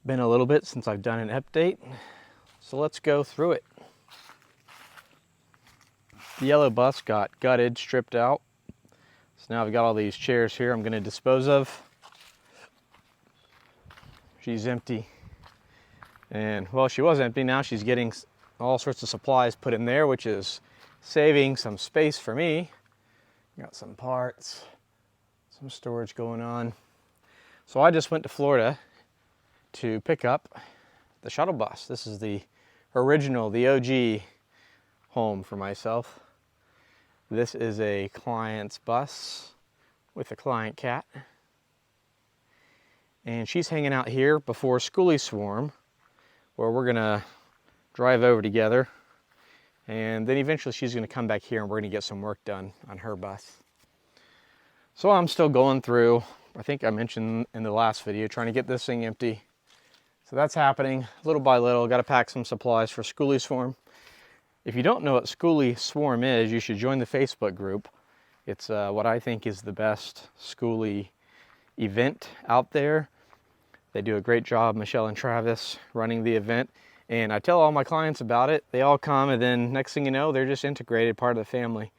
been a little bit since I've done an update, so let's go through it. The yellow bus got gutted, stripped out. So now I've got all these chairs here I'm going to dispose of. She's empty. And well, she was empty. Now she's getting all sorts of supplies put in there, which is saving some space for me. Got some parts, some storage going on. So I just went to Florida to pick up the shuttle bus. This is the original, the OG home for myself. This is a client's bus with a client cat. And she's hanging out here before Skoolie Swarm, where we're gonna drive over together. And then eventually she's gonna come back here and we're gonna get some work done on her bus. So I'm still going through, I think I mentioned in the last video, trying to get this thing empty. So that's happening little by little. Got to pack some supplies for Skoolie Swarm. If you don't know what Skoolie Swarm is, you should join the Facebook group. It's what I think is the best Skoolie event out there. They do a great job, Michelle and Travis, running the event. And I tell all my clients about it. They all come, and then next thing you know, they're just integrated, part of the family.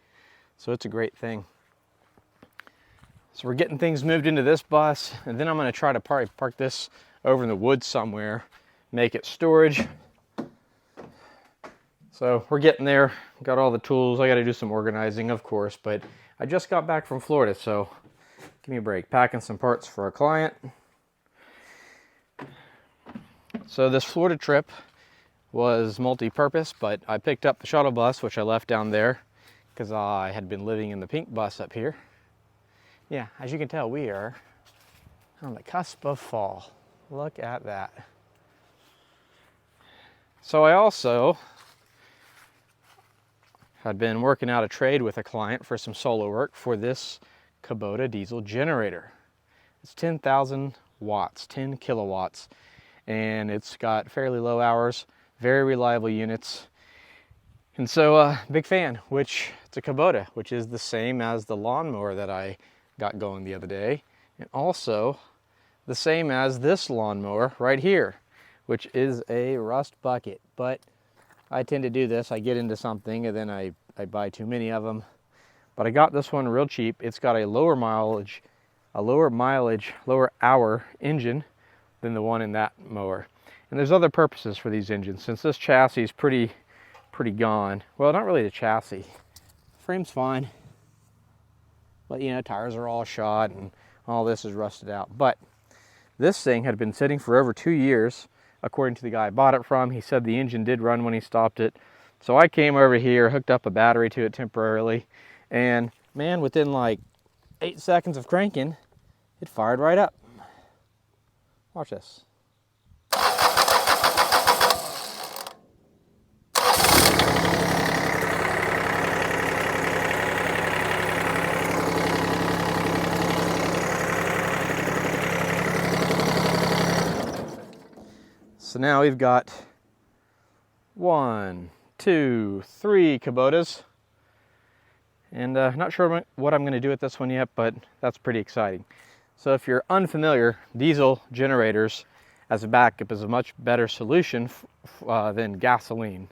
So it's a great thing. So we're getting things moved into this bus, and then I'm going to try to park this over in the woods somewhere, make it storage. So we're getting there, got all the tools. I got to do some organizing, of course, but I just got back from Florida, so give me a break. Packing some parts for a client. So this Florida trip was multi-purpose, but I picked up the shuttle bus, which I left down there because I had been living in the pink bus up here. Yeah, as you can tell, we are on the cusp of fall. Look at that. So I also had been working out a trade with a client for some solar work for this Kubota diesel generator. It's 10,000 watts, 10 kilowatts, and it's got fairly low hours, very reliable units. And so big fan, which it's a Kubota, which is the same as the lawnmower that I got going the other day, and also the same as this lawnmower right here, which is a rust bucket. But I tend to do this, I get into something and then I buy too many of them. But I got this one real cheap. It's got a lower mileage, lower hour engine than the one in that mower. And there's other purposes for these engines, since this chassis is pretty gone. Well, not really the chassis. Frame's fine. But you know, tires are all shot and all this is rusted out. But this thing had been sitting for over 2 years, according to the guy I bought it from. He said the engine did run when he stopped it. So I came over here, hooked up a battery to it temporarily, and man, within like 8 seconds of cranking, it fired right up. Watch this. So now we've got 1, 2, 3 Kubotas, and not sure what I'm going to do with this one yet, but that's pretty exciting. So if you're unfamiliar, diesel generators as a backup is a much better solution than gasoline.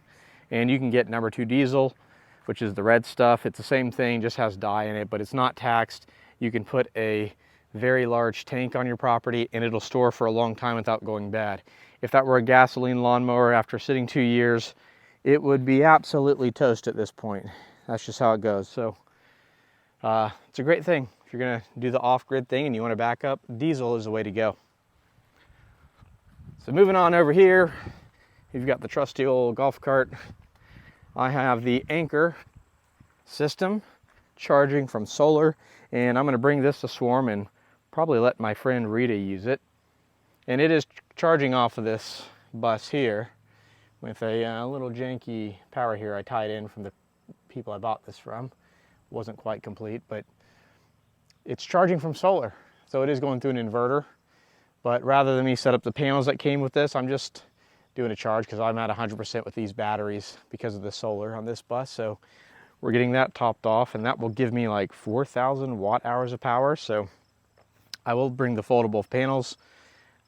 And you can get number 2 diesel, which is the red stuff. It's the same thing, just has dye in it, but it's not taxed. You can put a very large tank on your property and it'll store for a long time without going bad. If that were a gasoline lawnmower, after sitting 2 years, it would be absolutely toast at this point. That's just how it goes. So it's a great thing. If you're gonna do the off-grid thing and you want to back up, diesel is the way to go. So moving on over here, you've got the trusty old golf cart. I have the Anchor system charging from solar, and I'm gonna bring this to Swarm and probably let my friend Rita use it. And it is charging off of this bus here with a little janky power here I tied in from the people I bought this from. Wasn't quite complete, but it's charging from solar. So it is going through an inverter, but rather than me set up the panels that came with this, I'm just doing a charge because I'm at 100% with these batteries because of the solar on this bus. So we're getting that topped off, and that will give me like 4,000 watt hours of power. So I will bring the foldable panels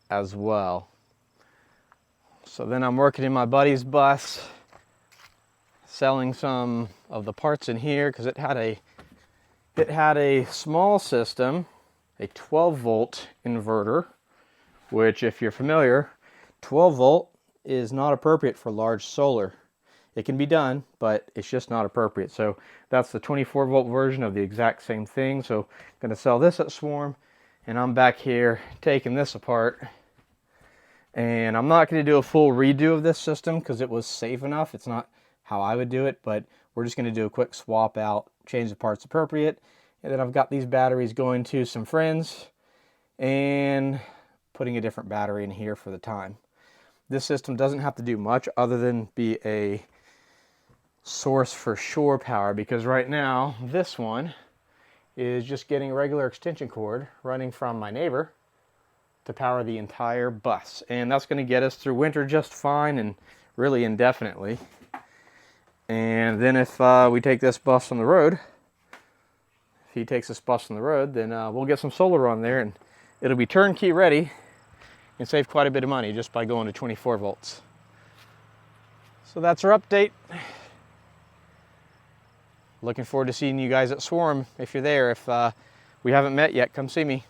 as well. So then I'm working in my buddy's bus, selling some of the parts in here because it had a small system, a 12-volt inverter, which, if you're familiar, 12-volt is not appropriate for large solar. It can be done, but it's just not appropriate. So that's the 24-volt version of the exact same thing. So I'm going to sell this at Swarm, and I'm back here taking this apart. And I'm not going to do a full redo of this system because it was safe enough. It's not how I would do it, but we're just going to do a quick swap out, change the parts appropriate. And then I've got these batteries going to some friends and putting a different battery in here for the time. This system doesn't have to do much other than be a source for shore power, because right now this one is just getting a regular extension cord running from my neighbor to power the entire bus, and that's going to get us through winter just fine and really indefinitely. And then if we take this bus on the road, if he takes this bus on the road, then we'll get some solar on there and it'll be turnkey ready and save quite a bit of money just by going to 24 volts. So that's our update. Looking forward to seeing you guys at Swarm if you're there. If we haven't met yet, come see me.